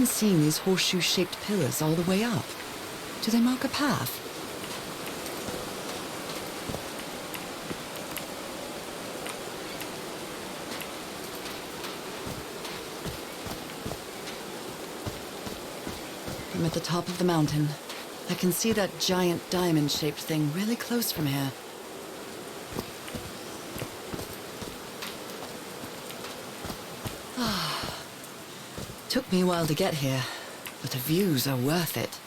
been seeing these horseshoe-shaped pillars all the way up. Do they mark a path? I'm at the top of the mountain. I can see that giant diamond-shaped thing really close from here. Took me a while to get here, but the views are worth it.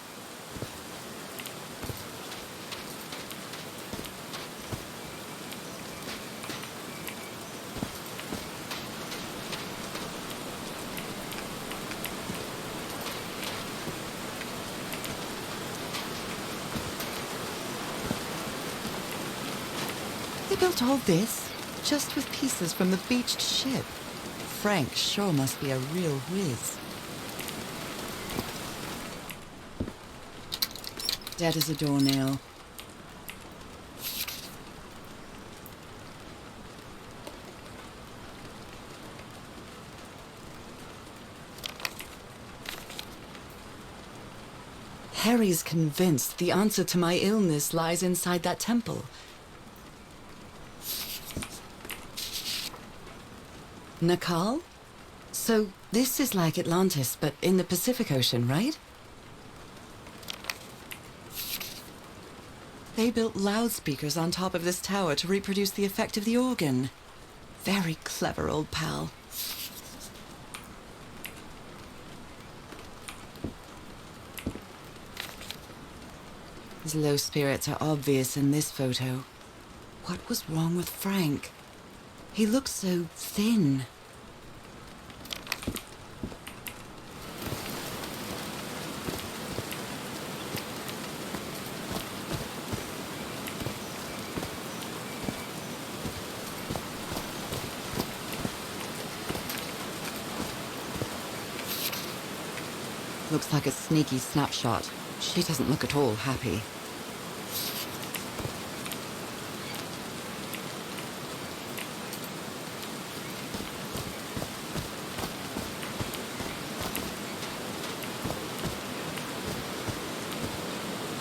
They built all this just with pieces from the beached ship. Frank sure must be a real whiz. Dead as a doornail. Harry's convinced the answer to my illness lies inside that temple. Nakal? So this is like Atlantis, but in the Pacific Ocean, right? They built loudspeakers on top of this tower to reproduce the effect of the organ. Very clever, old pal. His low spirits are obvious in this photo. What was wrong with Frank? He looked so thin. Looks like a sneaky snapshot. She doesn't look at all happy.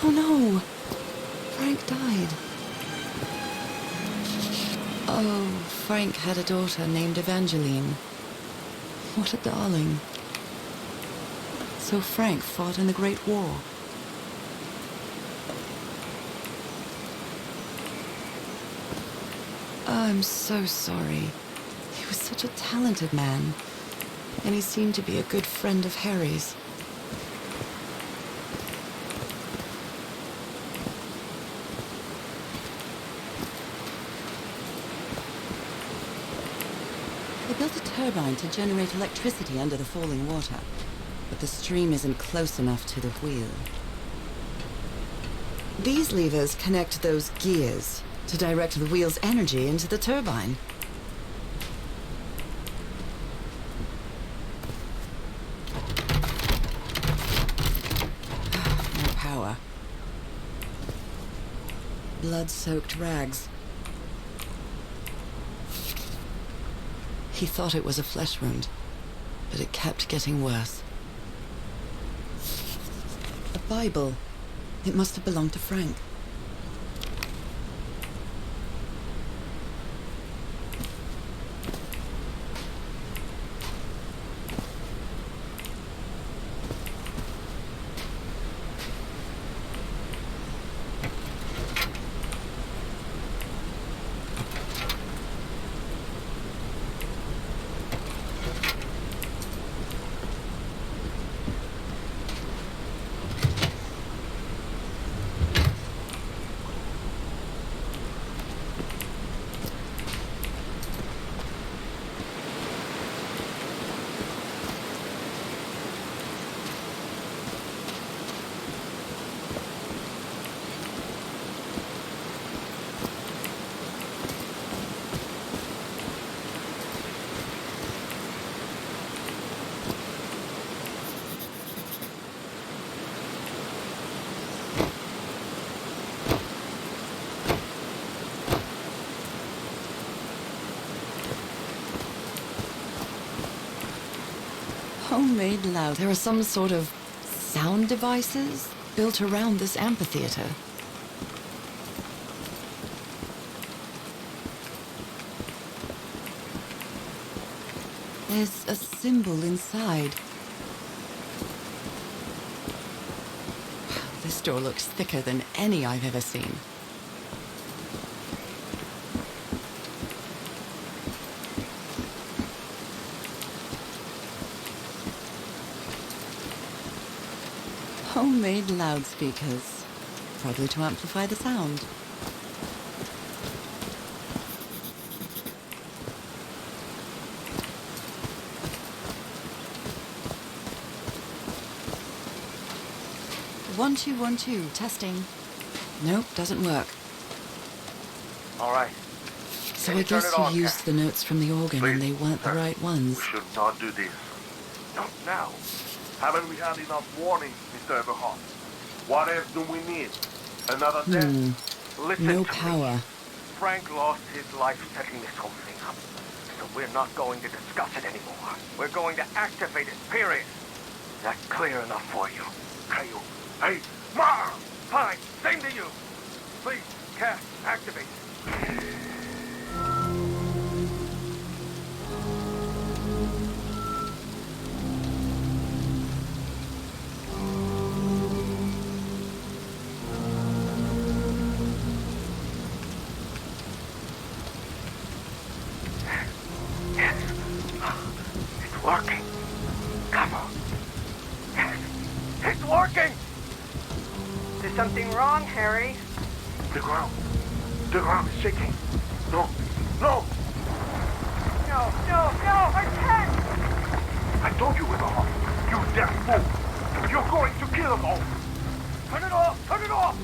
Oh no! Frank died. Oh, Frank had a daughter named Evangeline. What a darling. So Frank fought in the Great War. I'm so sorry. He was such a talented man, and he seemed to be a good friend of Harry's. They built a turbine to generate electricity under the falling water, but the stream isn't close enough to the wheel. These levers connect those gears to direct the wheel's energy into the turbine. No power. Blood-soaked rags. He thought it was a flesh wound, but it kept getting worse. A Bible. It must have belonged to Frank. Homemade loud. There are some sort of sound devices built around this amphitheater. There's a symbol inside. This door looks thicker than any I've ever seen. Homemade loudspeakers, probably to amplify the sound. One, two, 1, 2, testing. Nope, doesn't work. All right. So Can I you turn guess it you on, used Kat? the notes from the organ Please, and they weren't the sir. right ones. We should not do this. Not now. Haven't we had enough warnings, Mr. Everhart? What else do we need? Another death? Listen No to power. me. Frank lost his life setting this whole thing up. So we're not going to discuss it anymore. We're going to activate it, period. Is that clear enough for you? Caillou. Hey, Ma! Fine. Same to you. Please, Cass, activate. Yes. It's working. Come on. Yes. It's working! Is there something wrong, Harry? The ground. The ground is shaking. No. No! No, no, no, I can't! I told you, Everhart. You damn fool. You're going to kill us all. Turn it off! Turn it off!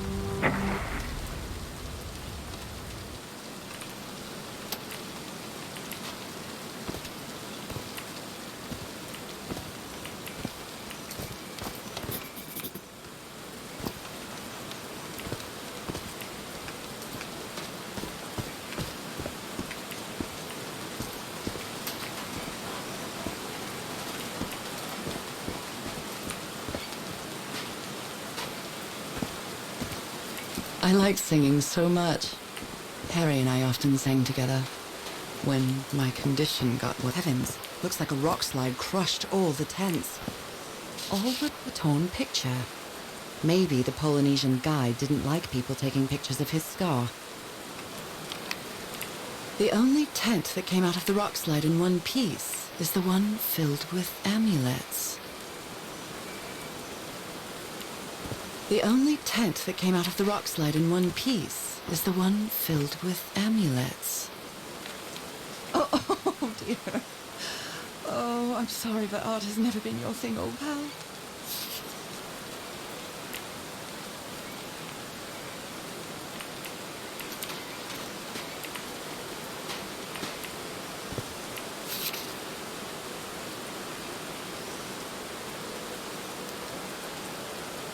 I like singing so much. Harry and I often sang together. When my condition got worse. Heavens, looks like a rock slide crushed all the tents. All but the torn picture. Maybe the Polynesian guide didn't like people taking pictures of his scar. The only tent that came out of the rock slide in one piece is the one filled with amulets. The only tent that came out of the rock slide in one piece is the one filled with amulets. Oh dear. Oh, I'm sorry, but art has never been your thing, old pal.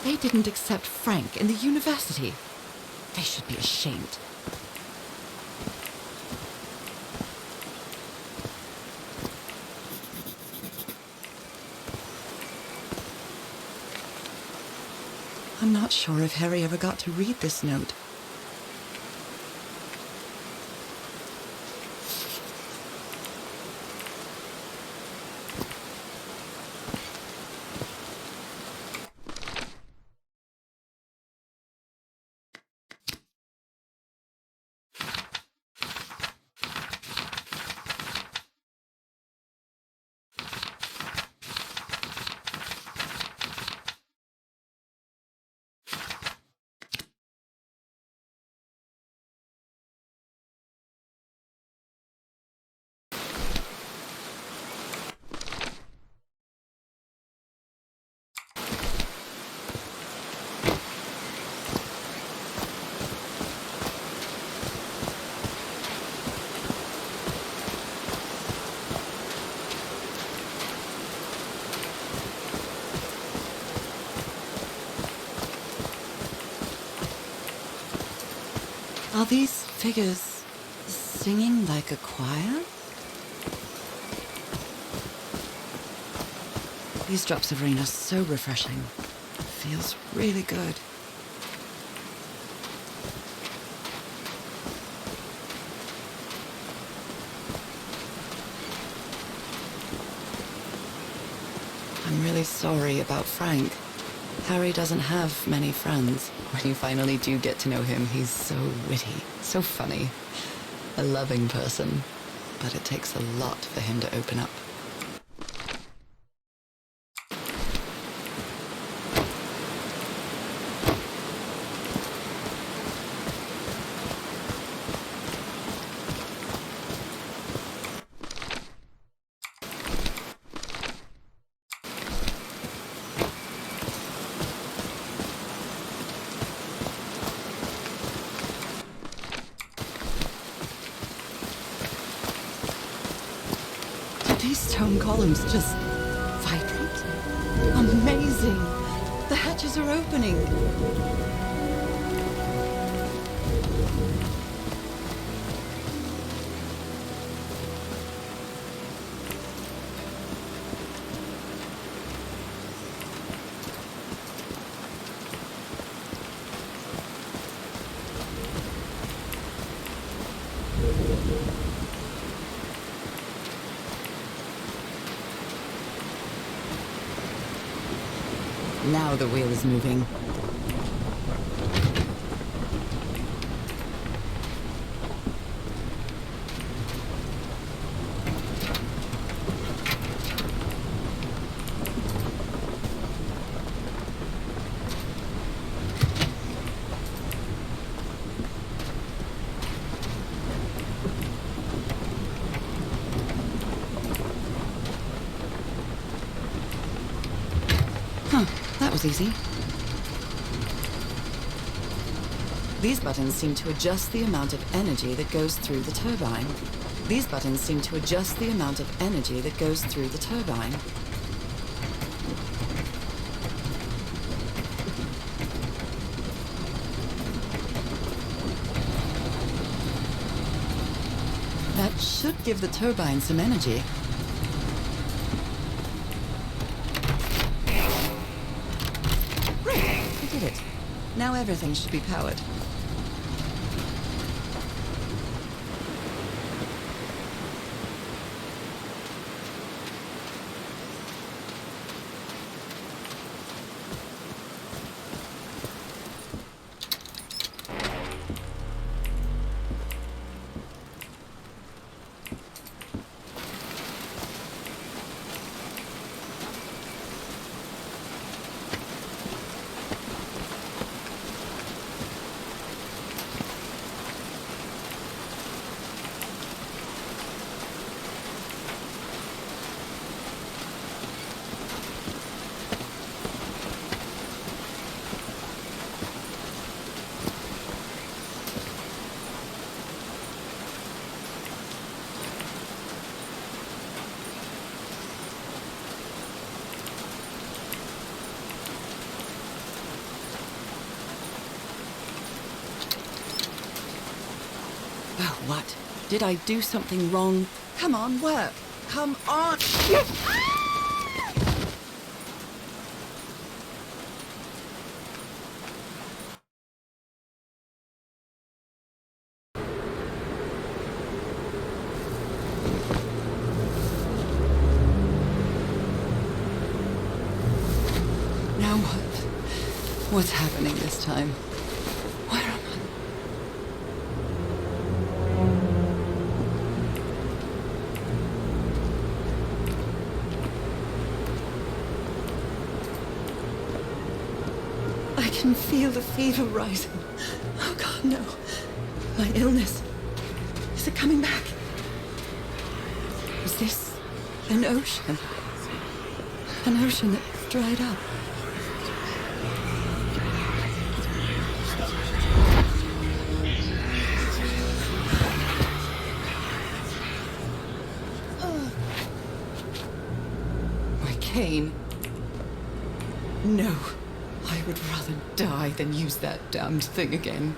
They didn't accept Frank in the university. They should be ashamed. I'm not sure if Harry ever got to read this note. Are these figures singing like a choir? These drops of rain are so refreshing. It feels really good. I'm really sorry about Frank. Harry doesn't have many friends. When you finally do get to know him, he's so witty, so funny. A loving person. But it takes a lot for him to open up. These stone columns just vibrate? Amazing! The hatches are opening! Now the wheel is moving. That was easy. These buttons seem to adjust the amount of energy that goes through the turbine. These buttons seem to adjust the amount of energy that goes through the turbine. That should give the turbine some energy. Did it. Now everything should be powered. Oh, what? Did I do something wrong? Come on, work! Come on! Now what? What's happening this time? Where am I? I can feel the fever rising. Oh God, no. My illness. Is it coming back? Is this an ocean? An ocean that dried up? My cane. No. I would rather die than use that damned thing again.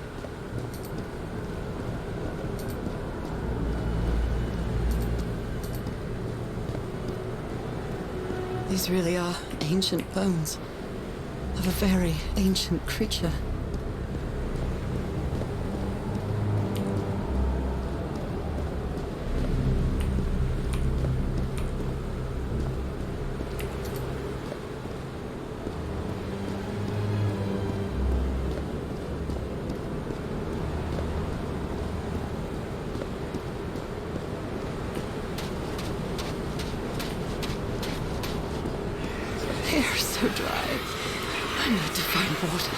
These really are ancient bones of a very ancient creature. They are so dry. I need to find water.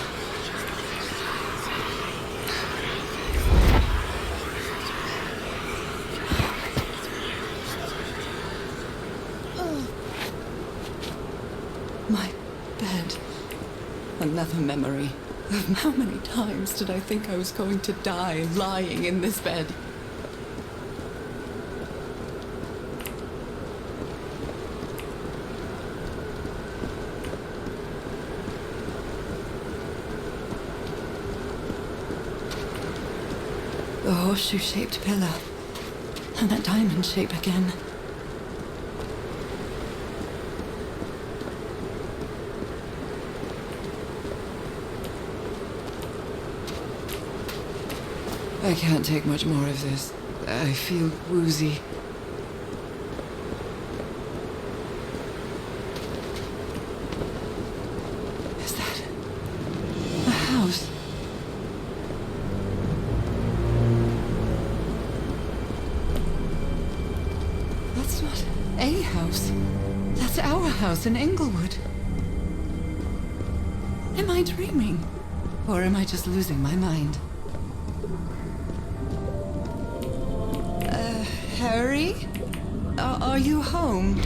My bed. Another memory of how many times did I think I was going to die lying in this bed. The horseshoe-shaped pillar. And that diamond shape again. I can't take much more of this. I feel woozy. Is that a house? That's not a house. That's our house in Inglewood. Am I dreaming? Or am I just losing my mind? Harry? Are you home?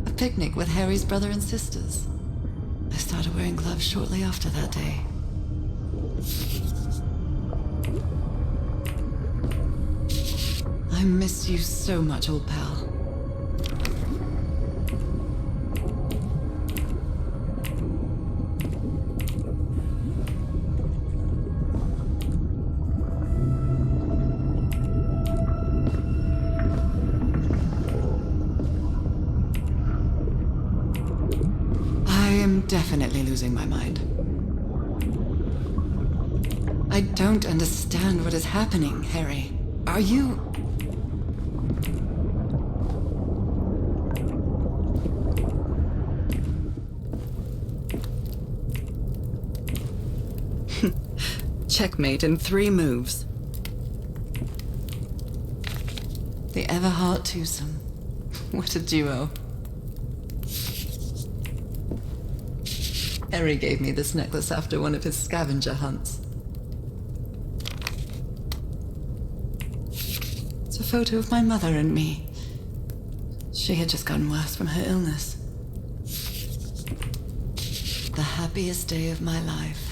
A picnic with Harry's brother and sisters. I started wearing gloves shortly after that day. I miss you so much, old pal. Definitely losing my mind. I don't understand what is happening, Harry. Are you... Checkmate in 3 moves. The Everhart twosome. What a duo. Harry gave me this necklace after one of his scavenger hunts. It's a photo of my mother and me. She had just gotten worse from her illness. The happiest day of my life.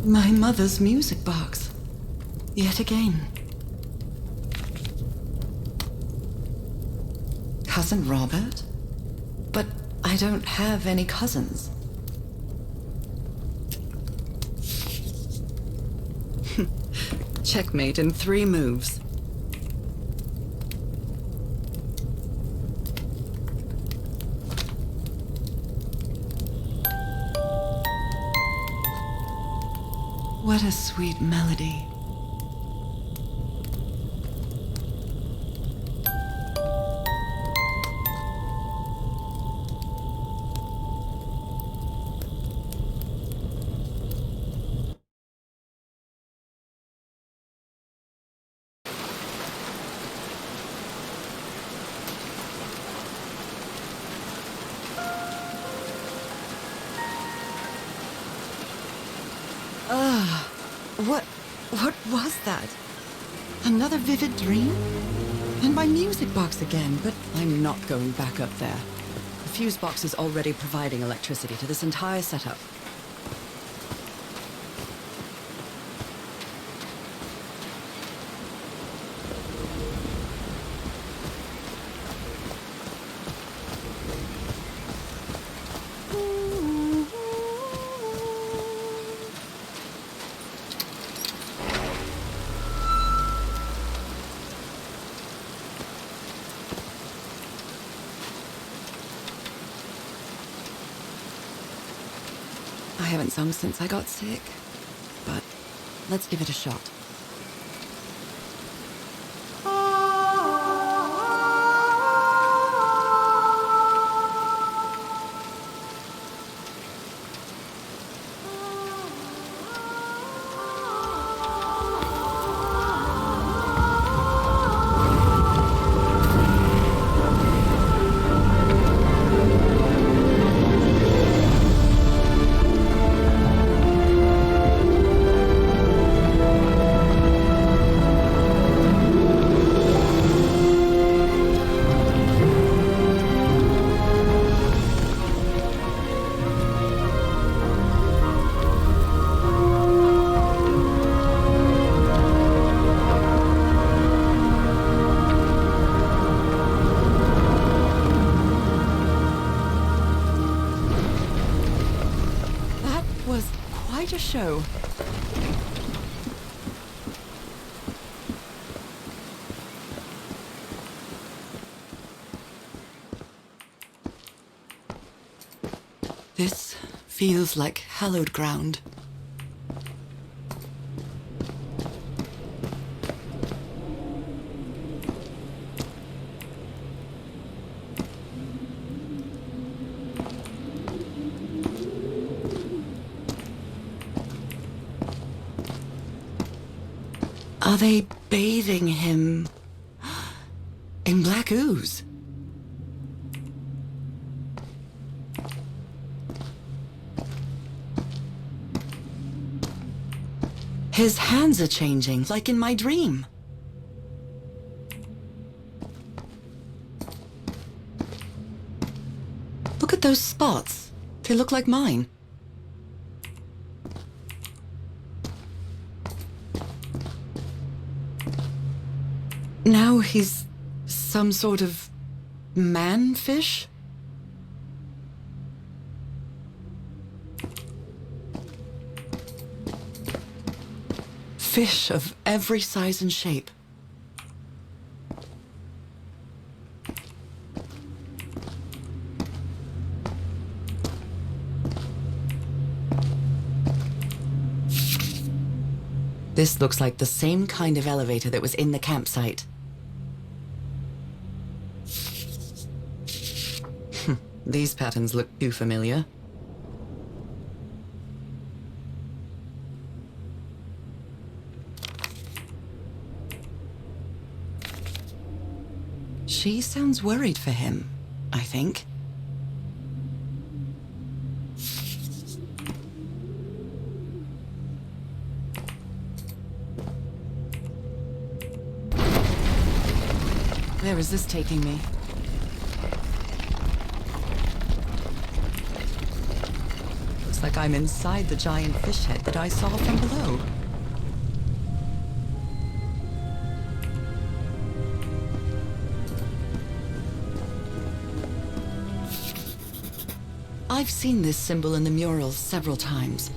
My mother's music box. Yet again. Cousin Robert? But I don't have any cousins. Checkmate in 3 moves. What a sweet melody. What was that? Another vivid dream? And my music box again, but I'm not going back up there. The fuse box is already providing electricity to this entire setup. I haven't sung since I got sick, but let's give it a shot. Was quite a show. This feels like hallowed ground. Are they bathing him in black ooze? His hands are changing, like in my dream. Look at those spots. They look like mine. Now he's some sort of man-fish? Fish of every size and shape. This looks like the same kind of elevator that was in the campsite. These patterns look too familiar. She sounds worried for him, I think. Where is this taking me? Looks like I'm inside the giant fish head that I saw from below. I've seen this symbol in the murals several times.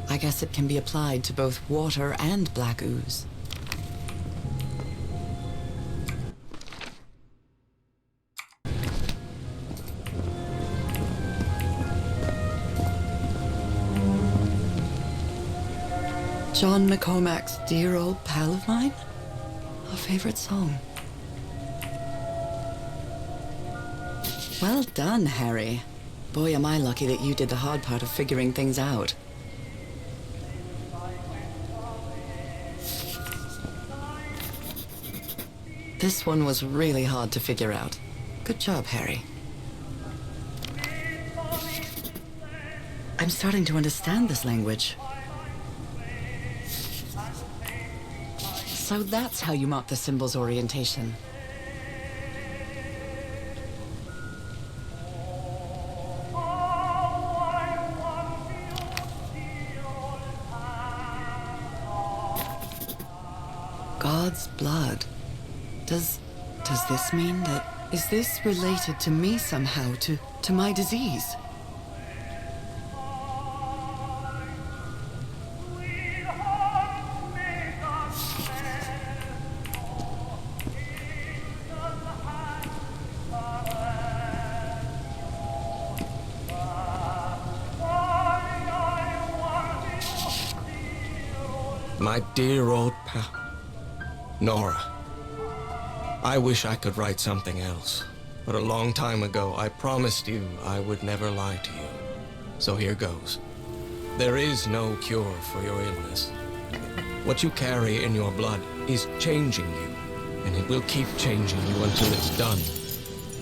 I guess it can be applied to both water and black ooze. John McCormack's Dear Old Pal of Mine? A favorite song. Well done, Harry. Boy, am I lucky that you did the hard part of figuring things out. This one was really hard to figure out. Good job, Harry. I'm starting to understand this language. So that's how you mark the symbol's orientation. God's blood. Does this mean that... Is this related to me somehow, to my disease? My dear old pal. Nora. I wish I could write something else. But a long time ago, I promised you I would never lie to you. So here goes. There is no cure for your illness. What you carry in your blood is changing you, and it will keep changing you until it's done,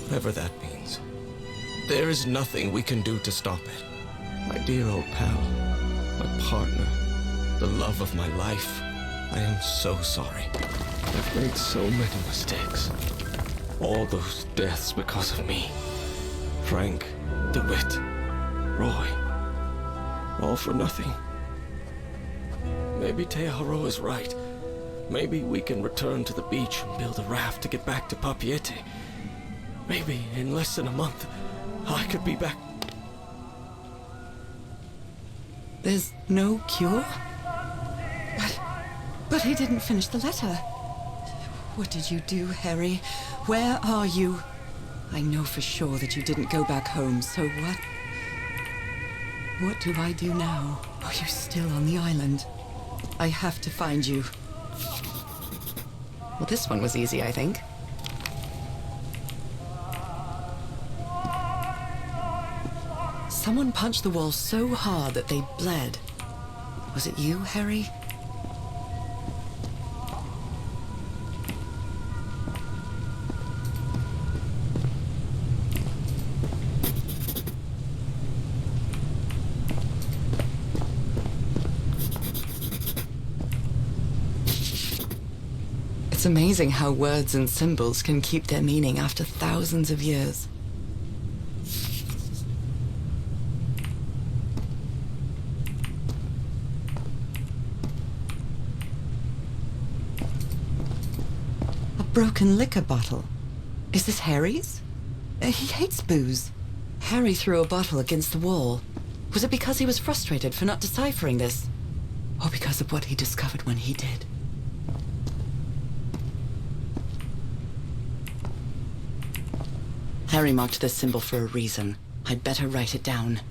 whatever that means. There is nothing we can do to stop it. My dear old pal, my partner, the love of my life, I am so sorry. I've made so many mistakes. All those deaths because of me. Frank, DeWitt, Roy. All for nothing. Maybe Teodoro is right. Maybe we can return to the beach and build a raft to get back to Papeete. Maybe in less than a month, I could be back. There's no cure? But he didn't finish the letter. What did you do, Harry? Where are you? I know for sure that you didn't go back home, so what? What do I do now? Are you still on the island? I have to find you. Well, this one was easy, I think. Someone punched the wall so hard that they bled. Was it you, Harry? It's amazing how words and symbols can keep their meaning after thousands of years. A broken liquor bottle. Is this Harry's? He hates booze. Harry threw a bottle against the wall. Was it because he was frustrated for not deciphering this? Or because of what he discovered when he did? Harry marked this symbol for a reason. I'd better write it down.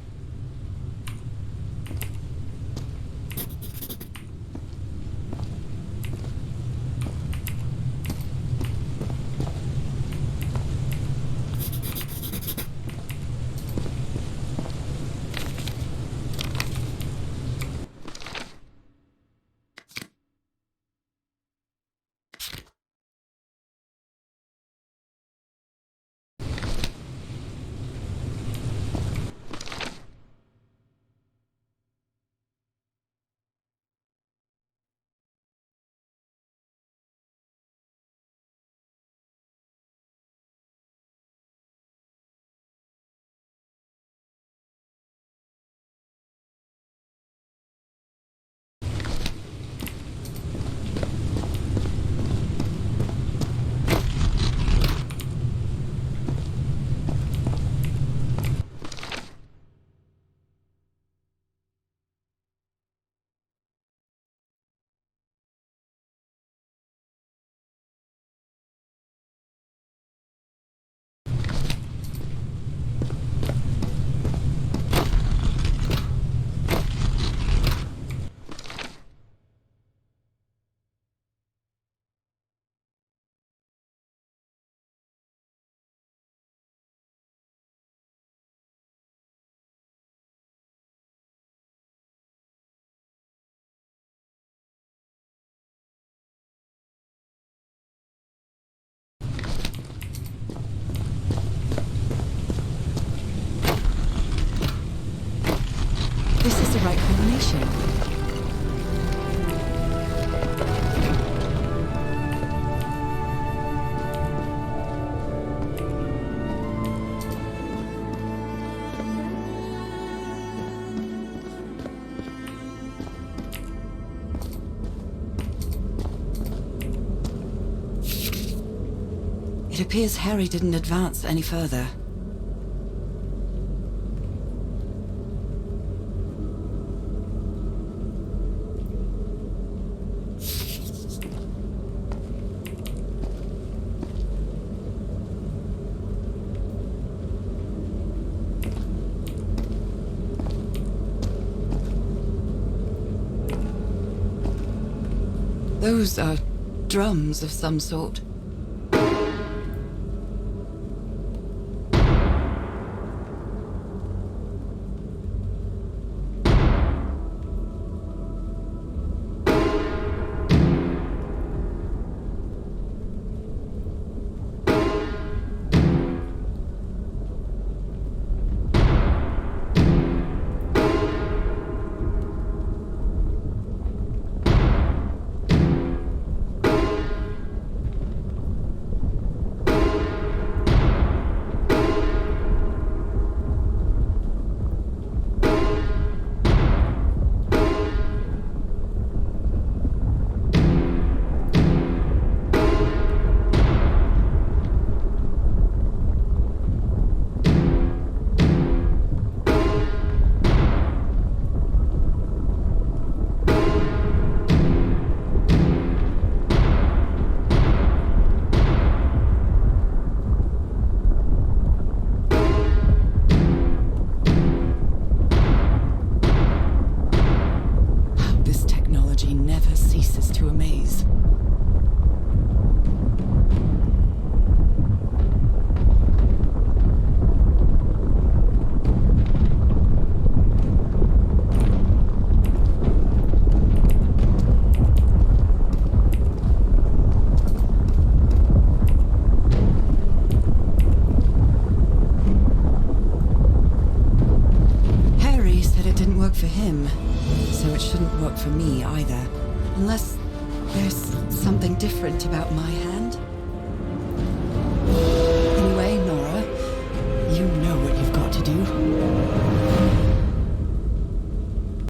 This is the right combination. It appears Harry didn't advance any further. Those are drums of some sort. Never ceases to amaze. Harry said it didn't work for him, so it shouldn't work for me either. Unless there's something different about my hand.